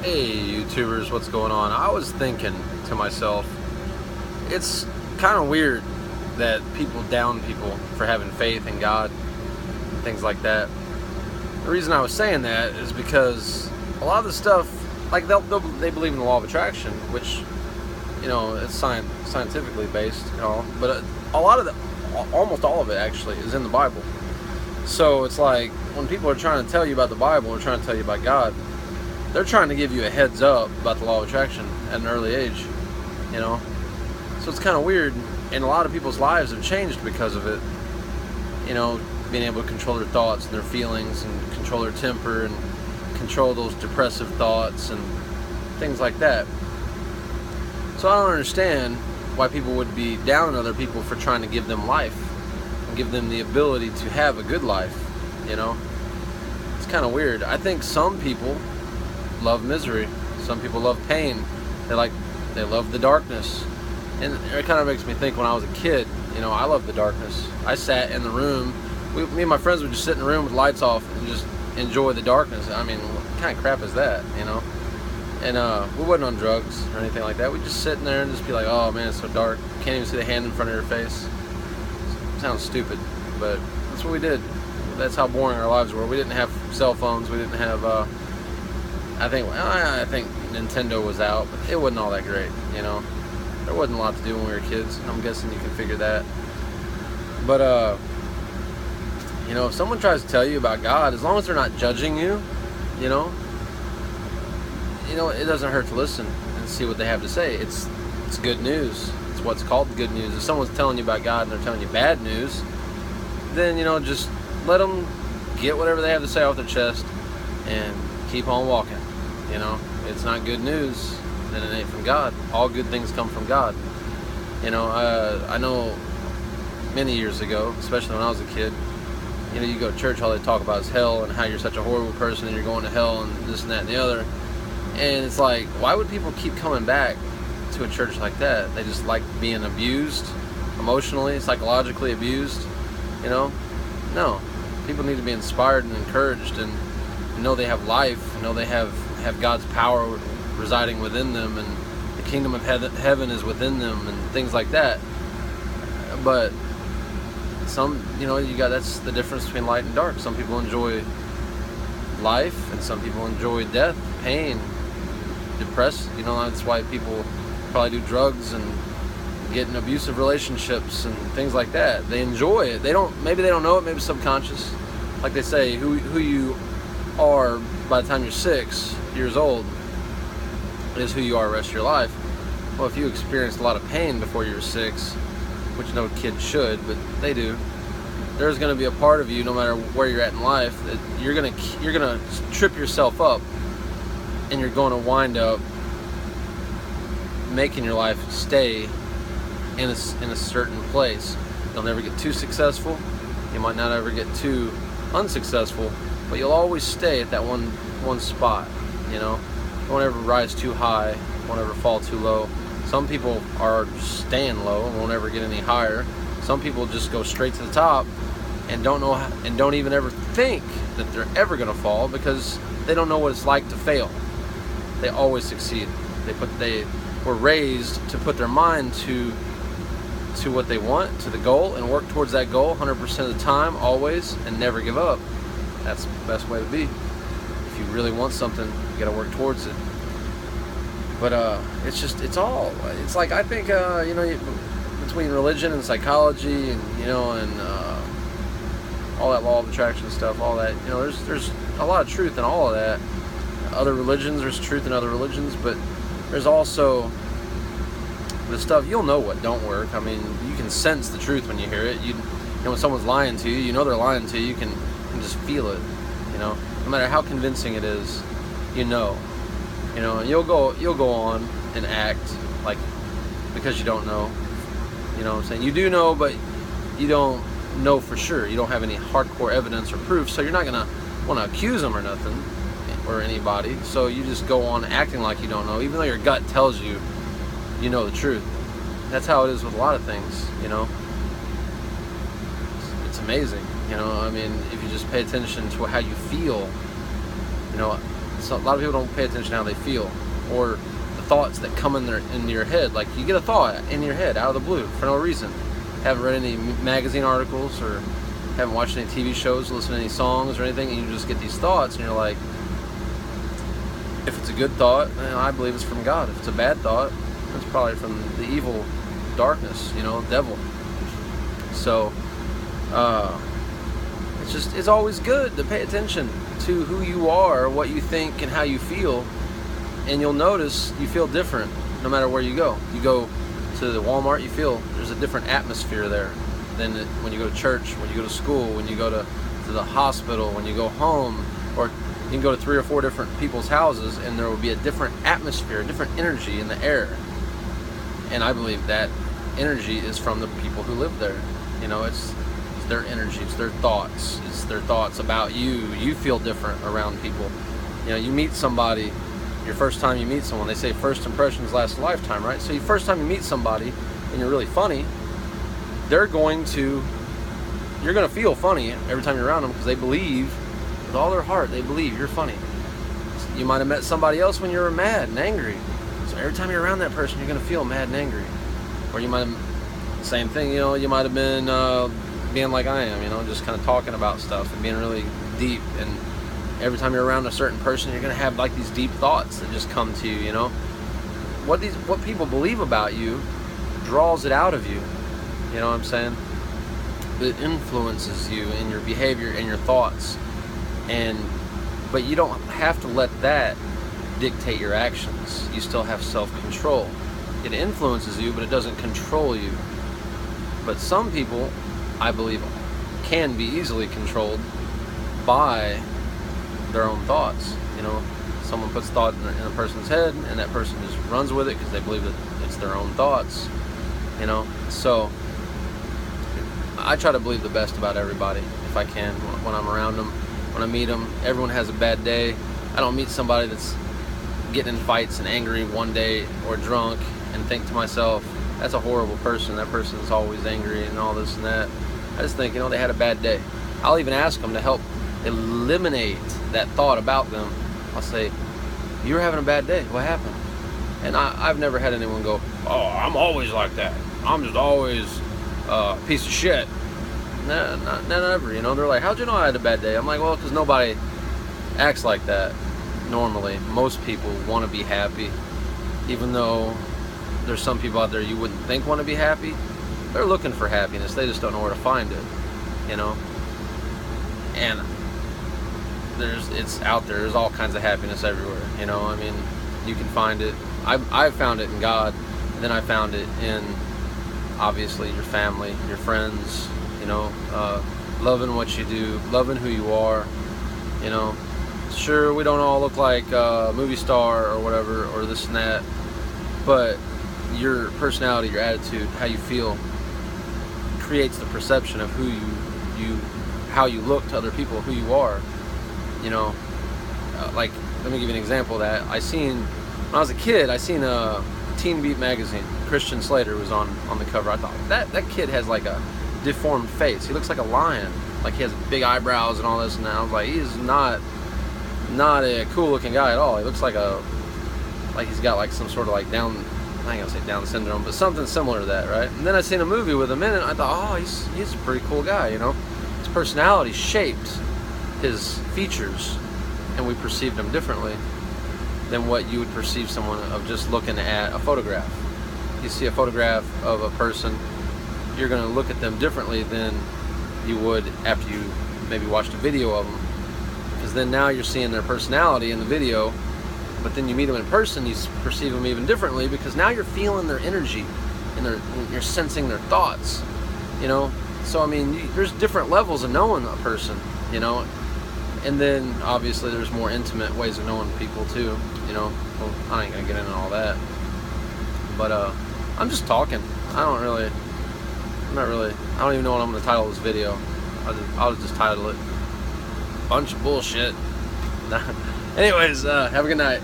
Hey YouTubers, what's going on? I was thinking to myself, it's kind of weird that people down people for having faith in God and things like that. The reason I was saying that is because a lot of the stuff, like they believe in the law of attraction, which, it's scientifically based, but a lot of almost all of it actually is in the Bible. So it's like when people are trying to tell you about the Bible or trying to tell you about God, they're trying to give you a heads up about the law of attraction at an early age, So it's kind of weird, and a lot of people's lives have changed because of it. Being able to control their thoughts and their feelings and control their temper and control those depressive thoughts and things like that. So I don't understand why people would be down on other people for trying to give them life and give them the ability to have a good life, It's kind of weird. I think some people love misery. Some people love pain. They love the darkness. And it kind of makes me think when I was a kid, I loved the darkness. I sat in the room. Me and my friends would just sit in the room with lights off and just enjoy the darkness. I mean, what kind of crap is that, And we wasn't on drugs or anything like that. We'd just sit in there and just be like, oh man, it's so dark. Can't even see the hand in front of your face. It sounds stupid, but that's what we did. That's how boring our lives were. We didn't have cell phones. We didn't have, I think Nintendo was out, but it wasn't all that great, There wasn't a lot to do when we were kids. I'm guessing you can figure that. But, if someone tries to tell you about God, as long as they're not judging you, it doesn't hurt to listen and see what they have to say. It's good news. It's what's called good news. If someone's telling you about God and they're telling you bad news, then, just let them get whatever they have to say off their chest and keep on walking. It's not good news, then it ain't from God. All good things come from God. I know many years ago, especially when I was a kid, you go to church, all they talk about is hell and how you're such a horrible person and you're going to hell and this and that and the other. And it's like, why would people keep coming back to a church like that? They just like being abused, emotionally, psychologically abused, No. People need to be inspired and encouraged and know they have life, know they have God's power residing within them, and the kingdom of heaven is within them, and things like that. But some, that's the difference between light and dark. Some people enjoy life, and some people enjoy death, pain, depressed. That's why people probably do drugs and get in abusive relationships and things like that. They enjoy it. Maybe they don't know it. Maybe subconscious. Like they say, who you are by the time you're 6 years old is who you are the rest of your life. Well, if you experienced a lot of pain before you were 6, which no kid should, but they do, there's going to be a part of you, no matter where you're at in life, that you're gonna trip yourself up, and you're going to wind up making your life stay in a certain place. You'll never get too successful. You might not ever get too unsuccessful, but you'll always stay at that one spot. Won't ever rise too high, won't ever fall too low. Some people are staying low and won't ever get any higher. Some people just go straight to the top and don't even ever think that they're ever going to fall, because they don't know what it's like to fail. They always succeed. They were raised to put their mind to what they want, to the goal, and work towards that goal 100% of the time, always, and never give up. That's the best way to be. If you really want something, you got to work towards it. But it's like, I think, between religion and psychology and, and all that law of attraction stuff, all that, there's a lot of truth in all of that. Other religions, there's truth in other religions, but there's also the stuff, you'll know what don't work. I mean, you can sense the truth when you hear it. When someone's lying to you, they're lying to you. You can just feel it. No matter how convincing it is, and you'll go on and act like, because you don't know. You know what I'm saying? You do know, but you don't know for sure. You don't have any hardcore evidence or proof, so you're not gonna want to accuse them or nothing, or anybody. So you just go on acting like you don't know, even though your gut tells you the truth. That's how it is with a lot of things. It's amazing. I mean, if you just pay attention to how you feel, So a lot of people don't pay attention to how they feel, or the thoughts that come into your head. Like, you get a thought in your head out of the blue for no reason. Haven't read any magazine articles, or haven't watched any TV shows, listened to any songs or anything, and you just get these thoughts, and you're like, if it's a good thought, I believe it's from God. If it's a bad thought, it's probably from the evil darkness, devil. So it's always good to pay attention to who you are, what you think, and how you feel, and you'll notice you feel different no matter where you go. You go to the Walmart, you feel there's a different atmosphere there than when you go to church, when you go to school, when you go to the hospital, when you go home, or you can go to 3 or 4 different people's houses, and there will be a different atmosphere, a different energy in the air. And I believe that energy is from the people who live there. It's their energy, it's their thoughts, about you. You feel different around people. You meet somebody, your first time you meet someone, they say first impressions last a lifetime, right? So first time you meet somebody and you're really funny, you're going to feel funny every time you're around them, because they believe with all their heart, they believe you're funny. You might have met somebody else when you were mad and angry, so every time you're around that person, you're going to feel mad and angry. Or you might have, same thing, you might have been being like I am, just kind of talking about stuff and being really deep, and every time you're around a certain person, you're going to have like these deep thoughts that just come to you. What people believe about you draws it out of you. You know what I'm saying? It influences you in your behavior and your thoughts. But you don't have to let that dictate your actions. You still have self-control. It influences you, but it doesn't control you. But some people, I believe, can be easily controlled by their own thoughts. Someone puts thought in a person's head, and that person just runs with it because they believe that it's their own thoughts. So I try to believe the best about everybody if I can when I'm around them. When I meet them, everyone has a bad day. I don't meet somebody that's getting in fights and angry one day, or drunk, and think to myself, that's a horrible person. That person is always angry and all this and that. I just think, they had a bad day. I'll even ask them to help eliminate that thought about them. I'll say, you were having a bad day. What happened? And I've never had anyone go, oh, I'm always like that. I'm just always a piece of shit. No, not ever. They're like, how'd you know I had a bad day? I'm like, well, because nobody acts like that normally. Most people want to be happy, even though there's some people out there you wouldn't think want to be happy. They're looking for happiness. They just don't know where to find it. And it's out there. There's all kinds of happiness everywhere. You can find it. I found it in God, and then I found it in, obviously, your family, your friends. Loving what you do, loving who you are. Sure, we don't all look like a movie star or whatever, or this and that, but your personality, your attitude, how you feel, creates the perception of how you look to other people, who you are. Like, let me give you an example of that. When I was a kid, I seen a Teen Beat magazine. Christian Slater was on the cover. I thought, that kid has like a deformed face. He looks like a lion. Like, he has big eyebrows and all this and that. I was like, he's not a cool looking guy at all. He looks like he's got like some sort of like Down, I ain't gonna say Down syndrome, but something similar to that, right? And then I seen a movie with him in it, and I thought, oh, he's a pretty cool guy. His personality shaped his features, and we perceived him differently than what you would perceive someone of just looking at a photograph. You see a photograph of a person, you're going to look at them differently than you would after you maybe watched a video of them, because then now you're seeing their personality in the video, but then you meet them in person, you perceive them even differently, because now you're feeling their energy and you're sensing their thoughts. So there's different levels of knowing a person. And then obviously there's more intimate ways of knowing people too. Well, I ain't gonna get into all that, but I'm just talking. I don't even know what I'm gonna title this video. I'll just title it "Bunch of Bullshit." Anyways, have a good night.